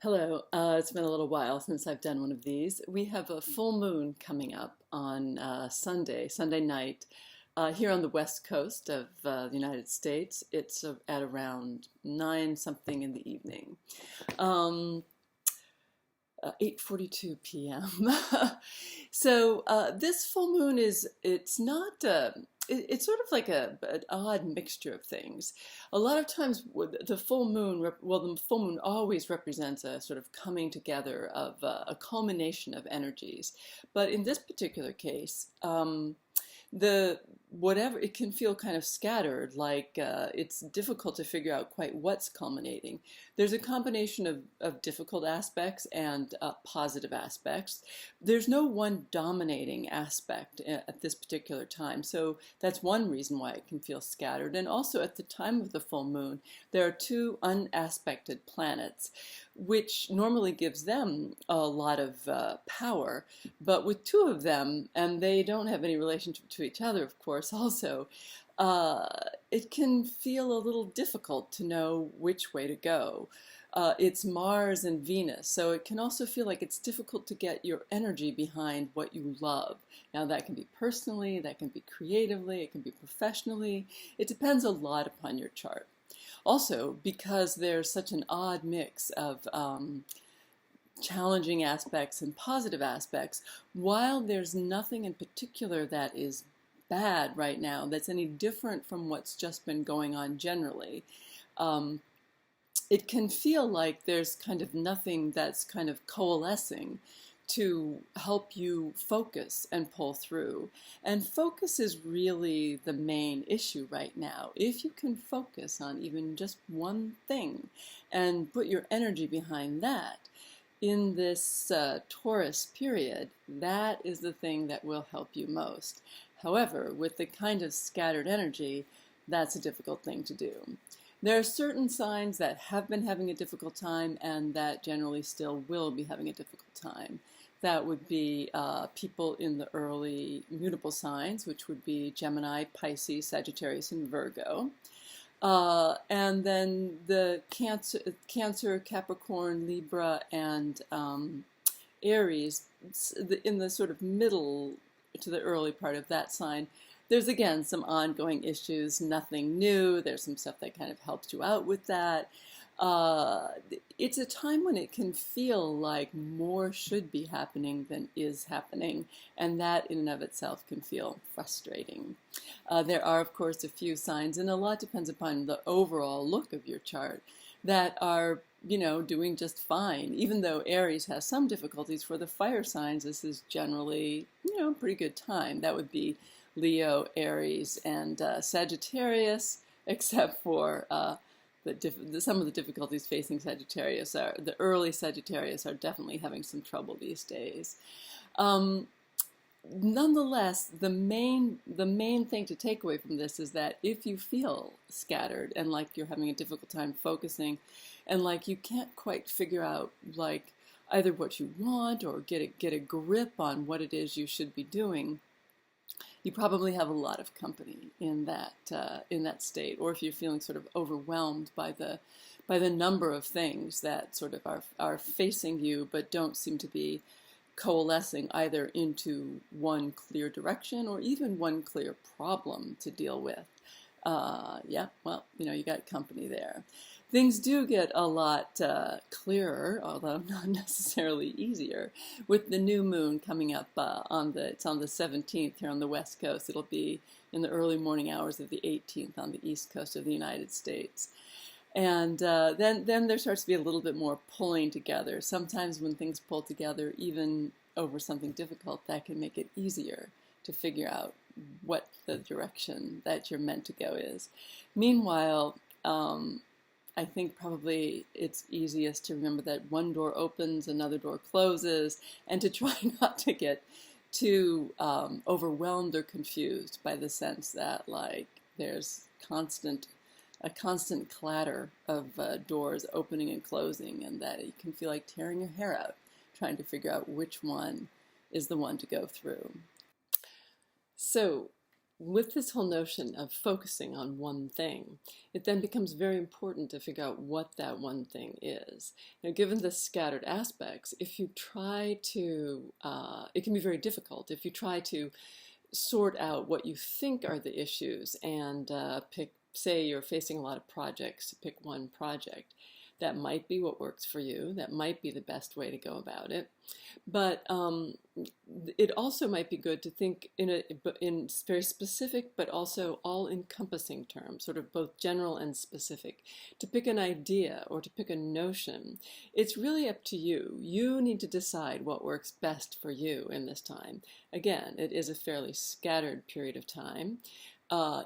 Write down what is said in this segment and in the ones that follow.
Hello, it's been a little while since I've done one of these. We have a full moon coming up on Sunday night, here on the west coast of the United States. It's at around 9 something in the evening. Um, 8:42 p.m. So this full moon it's not it's sort of like an odd mixture of things. A lot of times the full moon, the full moon always represents a sort of coming together of a culmination of energies. But in this particular case, the whatever it can feel kind of scattered, like it's difficult to figure out quite what's culminating. There's a combination of difficult aspects and positive aspects. There's no one dominating aspect at this particular time, so that's one reason why it can feel scattered. And also at the time of the full moon, there are two unaspected planets, which normally gives them a lot of power. But with two of them, and they don't have any relationship to each other, of course, also, uh, it can feel a little difficult to know which way to go. It's Mars and Venus, so it can also feel like it's difficult to get your energy behind what you love. Now, that can be personally, that can be creatively, it can be professionally. It depends a lot upon your chart. Also, because there's such an odd mix of challenging aspects and positive aspects, while there's nothing in particular that is bad right now that's any different from what's just been going on generally, um, it can feel like there's kind of nothing that's kind of coalescing to help you focus and pull through. And focus is really the main issue right now. If you can focus on even just one thing and put your energy behind that, in this Taurus period, that is the thing that will help you most. However, with the kind of scattered energy, that's a difficult thing to do. There are certain signs that have been having a difficult time and that generally still will be having a difficult time. That would be people in the early mutable signs, which would be Gemini, Pisces, Sagittarius, and Virgo. And then the Cancer, Capricorn, Libra, and Aries, in the sort of middle to the early part of that sign. There's again some ongoing issues, nothing new. There's some stuff that kind of helps you out with that. Uh, it's a time when it can feel like more should be happening than is happening, and that in and of itself can feel frustrating. There are, of course, a few signs, and a lot depends upon the overall look of your chart, that are, doing just fine. Even though Aries has some difficulties for the fire signs, this is generally, a pretty good time. That would be Leo, Aries, and Sagittarius, except for some of the difficulties facing Sagittarius are the early Sagittarius are definitely having some trouble these days. Um, Nonetheless, the main thing to take away from this is that if you feel scattered and like you're having a difficult time focusing, and like you can't quite figure out like either what you want or get a grip on what it is you should be doing, you probably have a lot of company in that state. Or if you're feeling sort of overwhelmed by the number of things that sort of are facing you but don't seem to be coalescing either into one clear direction or even one clear problem to deal with. Yeah, well, you got company there. Things do get a lot clearer, although not necessarily easier, with the new moon coming up it's on the 17th here on the West Coast. It'll be in the early morning hours of the 18th on the East Coast of the United States. And then there starts to be a little bit more pulling together. Sometimes when things pull together, even over something difficult, that can make it easier to figure out what the direction that you're meant to go is. Meanwhile, I think probably it's easiest to remember that one door opens, another door closes, and to try not to get too overwhelmed or confused by the sense that like there's a constant clatter of doors opening and closing, and that you can feel like tearing your hair out trying to figure out which one is the one to go through. So with this whole notion of focusing on one thing, it then becomes very important to figure out what that one thing is. Now, given the scattered aspects, if you try to, it can be very difficult if you try to sort out what you think are the issues and pick, say you're facing a lot of projects, to pick one project. That might be what works for you. That might be the best way to go about it. But it also might be good to think in very specific but also all-encompassing terms, sort of both general and specific. To pick an idea or to pick a notion, it's really up to you. You need to decide what works best for you in this time. Again, it is a fairly scattered period of time.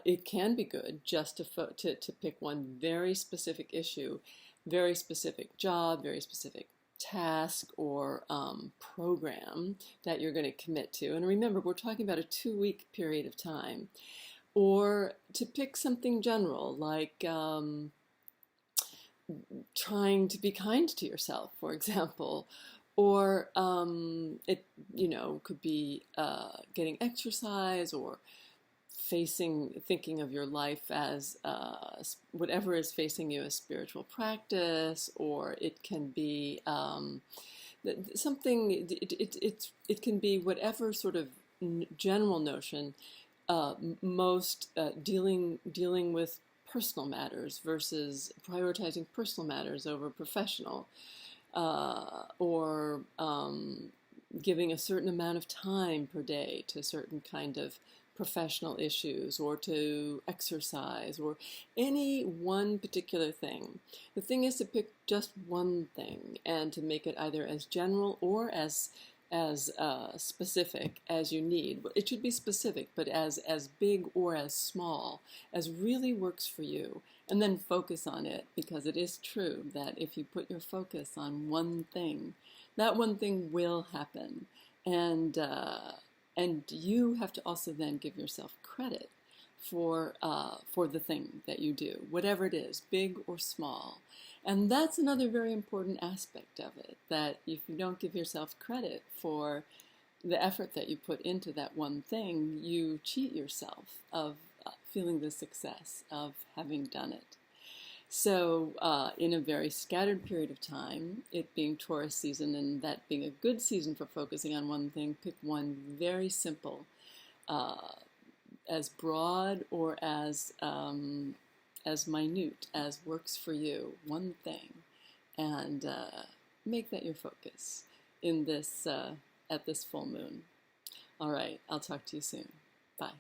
It can be good just to pick one very specific issue, very specific job, very specific task or program that you're going to commit to. And remember, we're talking about a 2-week period of time. Or to pick something general, like trying to be kind to yourself, for example. Or it, could be getting exercise, or thinking of your life as whatever is facing you as spiritual practice, or it can be something. It can be whatever sort of general notion, most dealing with personal matters versus prioritizing personal matters over professional, or giving a certain amount of time per day to a certain kind of professional issues, or to exercise, or any one particular thing. The thing is to pick just one thing and to make it either as general or as specific as you need. It should be specific, but as big or as small as really works for you. And then focus on it, because it is true that if you put your focus on one thing, that one thing will happen. And you have to also then give yourself credit for the thing that you do, whatever it is, big or small. And that's another very important aspect of it, that if you don't give yourself credit for the effort that you put into that one thing, you cheat yourself of feeling the success of having done it. So in a very scattered period of time, it being Taurus season and that being a good season for focusing on one thing, pick one very simple, as broad or as minute as works for you, one thing, and make that your focus in this at this full moon. All right, I'll talk to you soon. Bye.